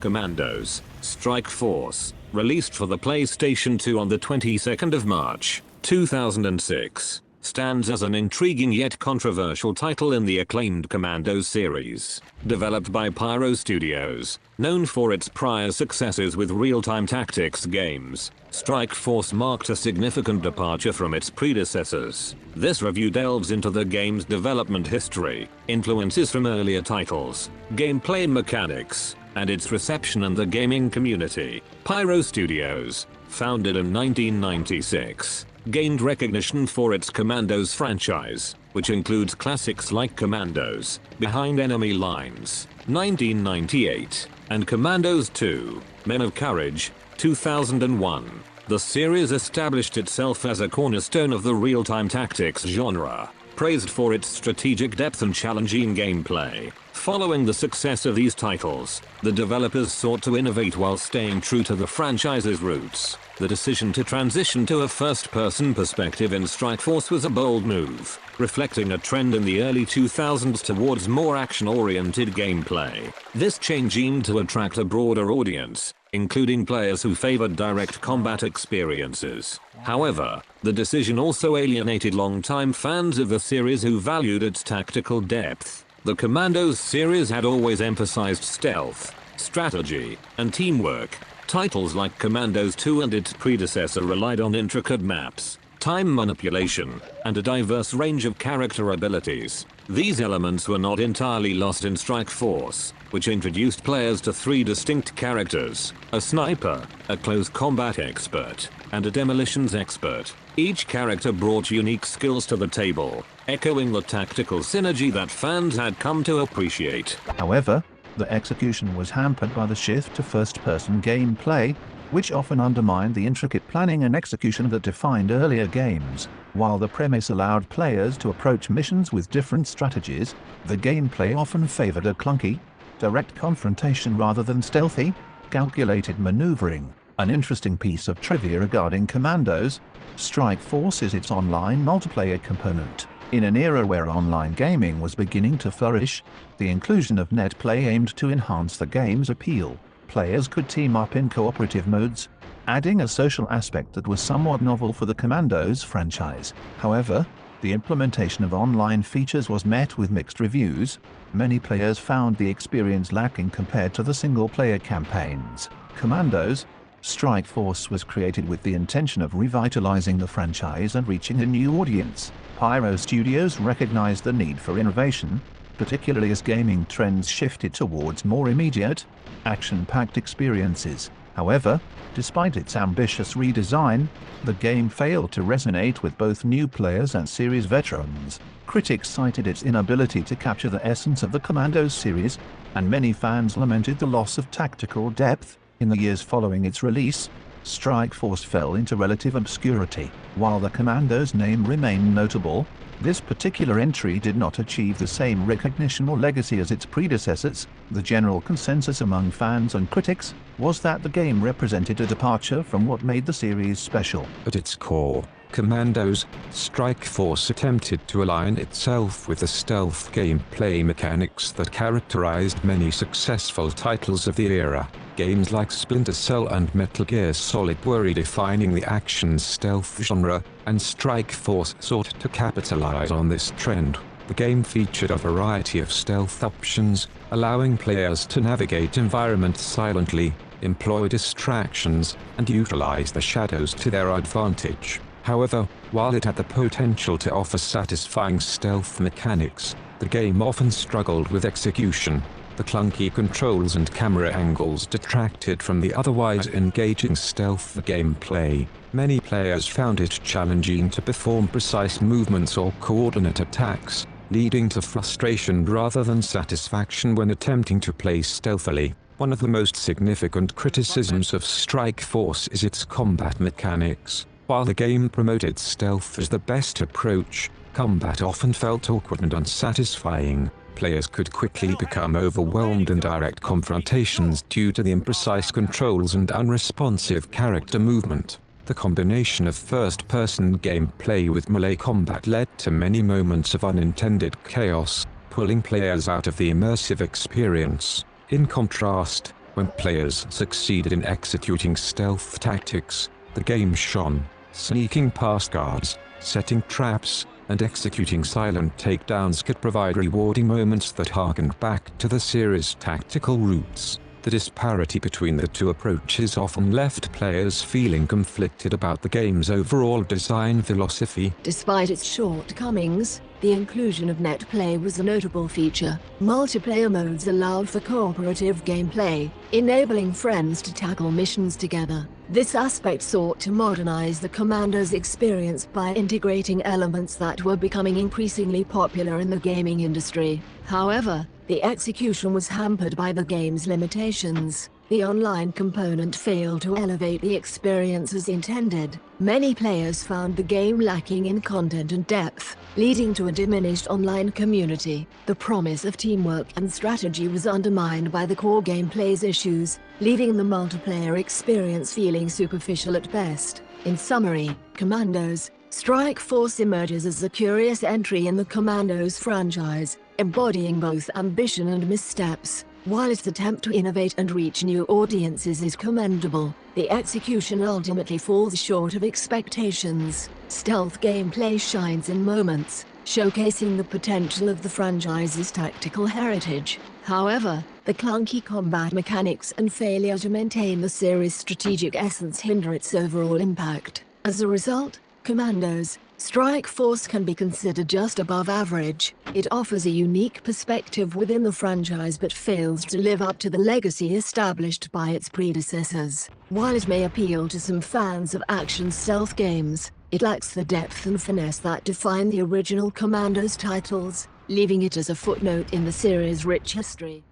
Commandos, Strike Force, released for the PlayStation 2 on the 22nd of March, 2006, stands as an intriguing yet controversial title in the acclaimed Commandos series. Developed by Pyro Studios, known for its prior successes with real-time tactics games, Strike Force marked a significant departure from its predecessors. This review delves into the game's development history, influences from earlier titles, gameplay mechanics, and its reception in the gaming community. Pyro Studios, founded in 1996, gained recognition for its Commandos franchise, which includes classics like Commandos, Behind Enemy Lines, 1998, and Commandos 2, Men of Courage, 2001. The series established itself as a cornerstone of the real-time tactics genre, praised for its strategic depth and challenging gameplay. Following the success of these titles, the developers sought to innovate while staying true to the franchise's roots. The decision to transition to a first-person perspective in Strike Force was a bold move, reflecting a trend in the early 2000s towards more action-oriented gameplay. This change aimed to attract a broader audience, including players who favored direct combat experiences. However, the decision also alienated longtime fans of the series who valued its tactical depth. The Commandos series had always emphasized stealth, strategy, and teamwork. Titles like Commandos 2 and its predecessor relied on intricate maps, time manipulation, and a diverse range of character abilities. These elements were not entirely lost in Strike Force, which introduced players to three distinct characters: a sniper, a close combat expert, and a demolitions expert. Each character brought unique skills to the table, echoing the tactical synergy that fans had come to appreciate. However, the execution was hampered by the shift to first-person gameplay, which often undermined the intricate planning and execution that defined earlier games. While the premise allowed players to approach missions with different strategies, the gameplay often favored a clunky, direct confrontation rather than stealthy, calculated maneuvering. An interesting piece of trivia regarding Commandos: Strike Force is its online multiplayer component. In an era where online gaming was beginning to flourish, the inclusion of net play aimed to enhance the game's appeal. Players could team up in cooperative modes, adding a social aspect that was somewhat novel for the Commandos franchise. However, the implementation of online features was met with mixed reviews. Many players found the experience lacking compared to the single-player campaigns. Commandos, Strike Force was created with the intention of revitalizing the franchise and reaching a new audience. Pyro Studios recognized the need for innovation, particularly as gaming trends shifted towards more immediate, action-packed experiences. However, despite its ambitious redesign, the game failed to resonate with both new players and series veterans. Critics cited its inability to capture the essence of the Commandos series, and many fans lamented the loss of tactical depth. In the years following its release, Strike Force fell into relative obscurity. While the Commandos name remained notable, this particular entry did not achieve the same recognition or legacy as its predecessors. The general consensus among fans and critics was that the game represented a departure from what made the series special. At its core, Commandos, Strike Force attempted to align itself with the stealth gameplay mechanics that characterized many successful titles of the era. Games like Splinter Cell and Metal Gear Solid were redefining the action stealth genre, and Strike Force sought to capitalize on this trend. The game featured a variety of stealth options, allowing players to navigate environments silently, employ distractions, and utilize the shadows to their advantage. However, while it had the potential to offer satisfying stealth mechanics, the game often struggled with execution. The clunky controls and camera angles detracted from the otherwise engaging stealth gameplay. Many players found it challenging to perform precise movements or coordinate attacks, leading to frustration rather than satisfaction when attempting to play stealthily. One of the most significant criticisms of Strike Force is its combat mechanics. While the game promoted stealth as the best approach, combat often felt awkward and unsatisfying. Players could quickly become overwhelmed in direct confrontations due to the imprecise controls and unresponsive character movement. The combination of first-person gameplay with melee combat led to many moments of unintended chaos, pulling players out of the immersive experience. In contrast, When players succeeded in executing stealth tactics, the game shone, sneaking past guards, setting traps, and executing silent takedowns could provide rewarding moments that harkened back to the series' tactical roots. The disparity between the two approaches often left players feeling conflicted about the game's overall design philosophy. Despite its shortcomings, the inclusion of net play was a notable feature. Multiplayer modes allowed for cooperative gameplay, enabling friends to tackle missions together. This aspect sought to modernize the Commandos experience by integrating elements that were becoming increasingly popular in the gaming industry. However, the execution was hampered by the game's limitations. The online component failed to elevate the experience as intended. Many players found the game lacking in content and depth, leading to a diminished online community. The promise of teamwork and strategy was undermined by the core gameplay's issues, leaving the multiplayer experience feeling superficial at best. In summary, Commandos: Strike Force emerges as a curious entry in the Commandos franchise, embodying both ambition and missteps. While its attempt to innovate and reach new audiences is commendable, the execution ultimately falls short of expectations. Stealth gameplay shines in moments, showcasing the potential of the franchise's tactical heritage. However, the clunky combat mechanics and failure to maintain the series' strategic essence hinder its overall impact. As a result, Commandos: Strike Force can be considered just above average. It offers a unique perspective within the franchise but fails to live up to the legacy established by its predecessors. While it may appeal to some fans of action stealth games, it lacks the depth and finesse that define the original Commandos titles, leaving it as a footnote in the series' rich history.